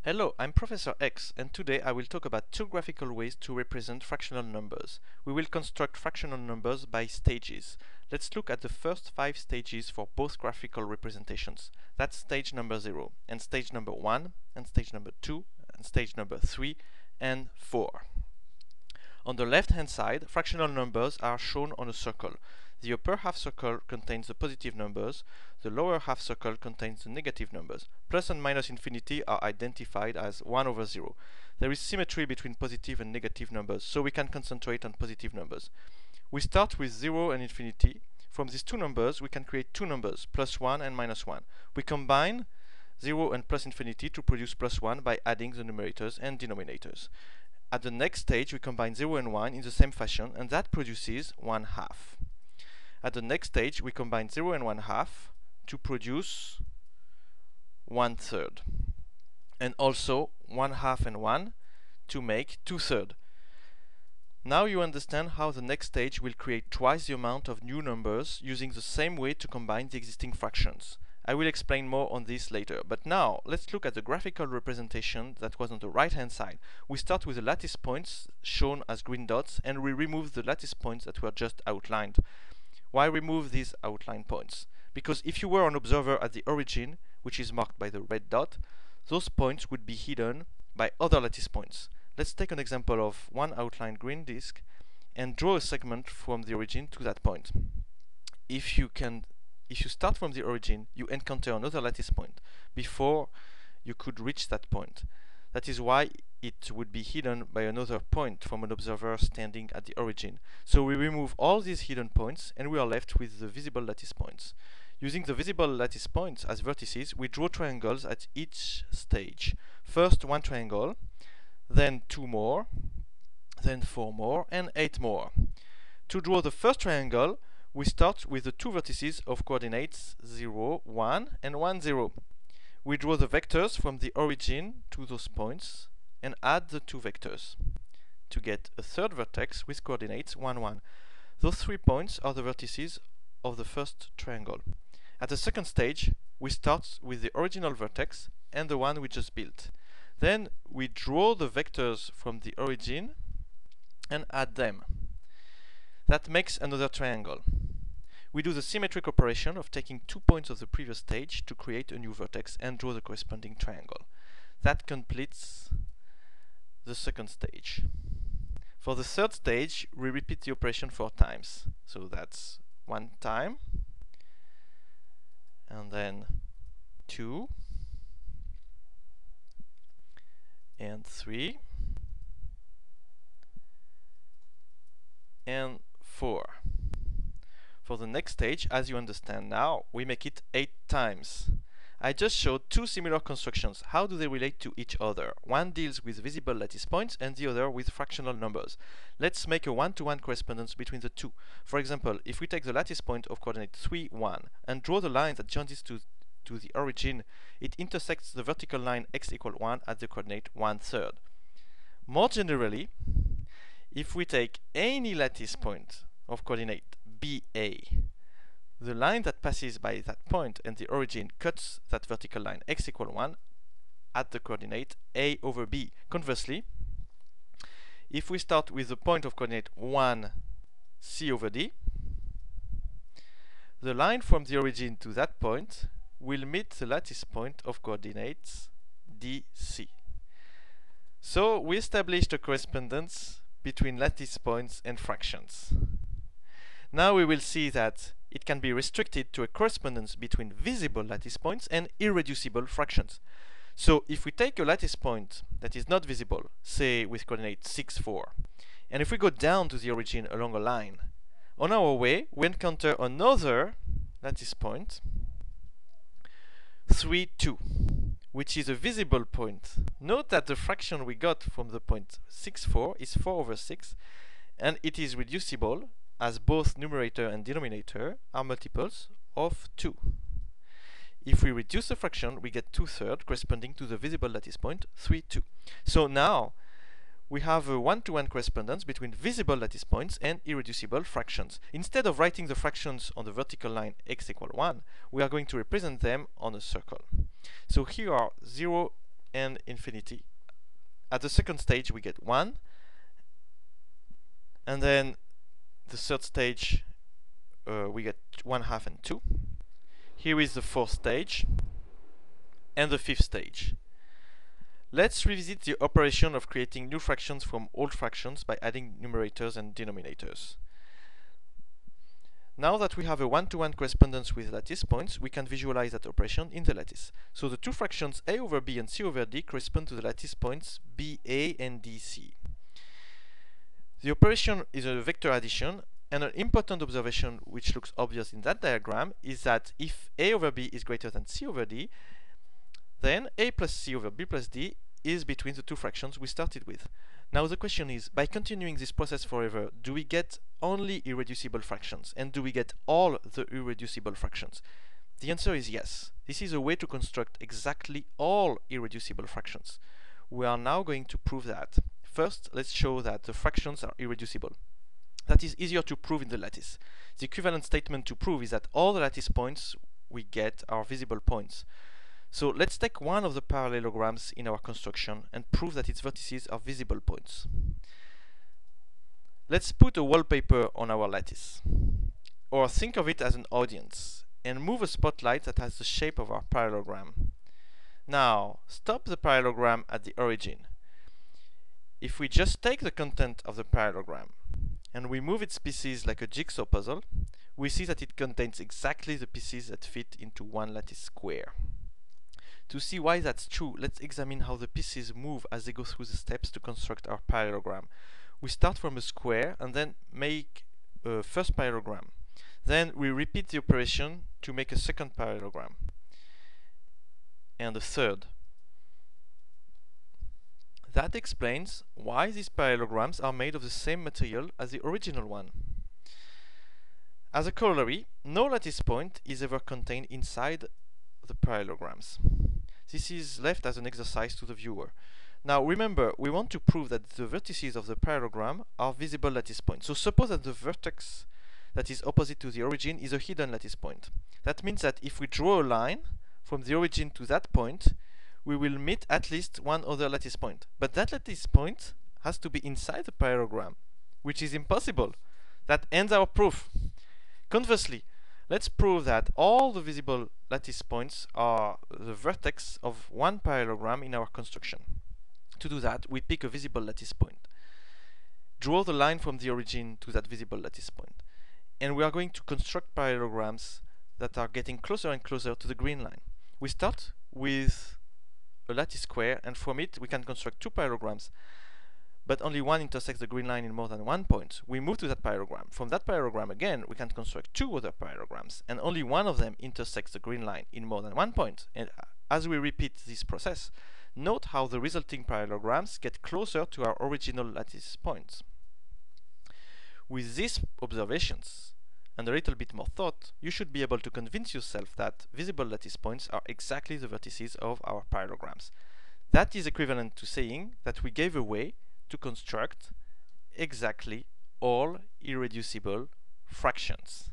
Hello, I'm Professor X, and today I will talk about two graphical ways to represent fractional numbers. We will construct fractional numbers by stages. Let's look at the first 5 stages for both graphical representations. That's stage number 0, and stage number 1, and stage number 2, and stage number 3, and 4. On the left-hand side, fractional numbers are shown on a circle. The upper half circle contains the positive numbers, the lower half circle contains the negative numbers. Plus and minus infinity are identified as 1 over 0. There is symmetry between positive and negative numbers, so we can concentrate on positive numbers. We start with 0 and infinity. From these two numbers, we can create two numbers, plus 1 and minus 1. We combine 0 and plus infinity to produce plus 1 by adding the numerators and denominators. At the next stage, we combine 0 and 1 in the same fashion, and that produces 1 half. At the next stage, we combine 0 and 1 half to produce 1/3. And also 1 half and 1 to make 2/3. Now you understand how the next stage will create twice the amount of new numbers using the same way to combine the existing fractions. I will explain more on this later, but now let's look at the graphical representation that was on the right hand side. We start with the lattice points shown as green dots, and we remove the lattice points that were just outlined. Why remove these outline points? Because if you were an observer at the origin, which is marked by the red dot, those points would be hidden by other lattice points. Let's take an example of one outlined green disk and draw a segment from the origin to that point. If you start from the origin, you encounter another lattice point before you could reach that point. That is why it would be hidden by another point from an observer standing at the origin. So we remove all these hidden points and we are left with the visible lattice points. Using the visible lattice points as vertices, we draw triangles at each stage. First one triangle, then 2 more, then 4 more, and 8 more. To draw the first triangle, we start with the two vertices of coordinates 0, 1 and 1, 0. We draw the vectors from the origin to those points and add the two vectors to get a third vertex with coordinates 1, 1. Those 3 points are the vertices of the first triangle. At the second stage, we start with the original vertex and the one we just built. Then we draw the vectors from the origin and add them. That makes another triangle. We do the symmetric operation of taking 2 points of the previous stage to create a new vertex and draw the corresponding triangle. That completes the second stage. For the third stage, we repeat the operation 4 times. So that's 1 time, and then 2, and 3, and 4. For the next stage, as you understand now, we make it 8 times. I just showed two similar constructions. How do they relate to each other? One deals with visible lattice points and the other with fractional numbers. Let's make a one-to-one correspondence between the two. For example, if we take the lattice point of coordinate 3, 1 and draw the line that joins it to the origin, it intersects the vertical line x equal 1 at the coordinate 1/3. More generally, if we take any lattice point of coordinate BA, the line that passes by that point and the origin cuts that vertical line x equal 1 at the coordinate A over B. Conversely, if we start with the point of coordinate 1 C over D, the line from the origin to that point will meet the lattice point of coordinates DC. So we established a correspondence between lattice points and fractions. Now we will see that it can be restricted to a correspondence between visible lattice points and irreducible fractions. So if we take a lattice point that is not visible, say with coordinate 6, 4, and if we go down to the origin along a line, on our way we encounter another lattice point, 3, 2, which is a visible point. Note that the fraction we got from the point 6, 4 is 4 over 6, and it is reducible as both numerator and denominator are multiples of 2. If we reduce the fraction, we get 2/3 corresponding to the visible lattice point 3, 2. So now we have a one-to-one correspondence between visible lattice points and irreducible fractions. Instead of writing the fractions on the vertical line x equal 1, we are going to represent them on a circle. So here are 0 and infinity. At the second stage we get 1, and then the third stage we get 1/2 and 2. Here is the fourth stage and the fifth stage. Let's revisit the operation of creating new fractions from old fractions by adding numerators and denominators. Now that we have a one-to-one correspondence with lattice points, we can visualize that operation in the lattice. So the two fractions a over b and c over d correspond to the lattice points ba and dc. The operation is a vector addition, and an important observation which looks obvious in that diagram is that if a over b is greater than c over d, then a plus c over b plus d is between the two fractions we started with. Now the question is, by continuing this process forever, do we get only irreducible fractions, and do we get all the irreducible fractions? The answer is yes. This is a way to construct exactly all irreducible fractions. We are now going to prove that. First, let's show that the fractions are irreducible. That is easier to prove in the lattice. The equivalent statement to prove is that all the lattice points we get are visible points. So let's take one of the parallelograms in our construction and prove that its vertices are visible points. Let's put a wallpaper on our lattice, or think of it as an audience, and move a spotlight that has the shape of our parallelogram. Now, stop the parallelogram at the origin. If we just take the content of the parallelogram and we move its pieces like a jigsaw puzzle, we see that it contains exactly the pieces that fit into one lattice square. To see why that's true, let's examine how the pieces move as they go through the steps to construct our parallelogram. We start from a square and then make a first parallelogram. Then we repeat the operation to make a second parallelogram and a third. That explains why these parallelograms are made of the same material as the original one. As a corollary, no lattice point is ever contained inside the parallelograms. This is left as an exercise to the viewer. Now remember, we want to prove that the vertices of the parallelogram are visible lattice points. So suppose that the vertex that is opposite to the origin is a hidden lattice point. That means that if we draw a line from the origin to that point, we will meet at least one other lattice point. But that lattice point has to be inside the parallelogram, which is impossible. That ends our proof. Conversely, let's prove that all the visible lattice points are the vertex of one parallelogram in our construction. To do that, we pick a visible lattice point. Draw the line from the origin to that visible lattice point. And we are going to construct parallelograms that are getting closer and closer to the green line. We start with a lattice square, and from it we can construct two parallelograms, but only one intersects the green line in more than one point. We move to that parallelogram. From that parallelogram again, we can construct two other parallelograms, and only one of them intersects the green line in more than one point. And as we repeat this process, note how the resulting parallelograms get closer to our original lattice points. With these observations and a little bit more thought, you should be able to convince yourself that visible lattice points are exactly the vertices of our parallelograms. That is equivalent to saying that we gave a way to construct exactly all irreducible fractions.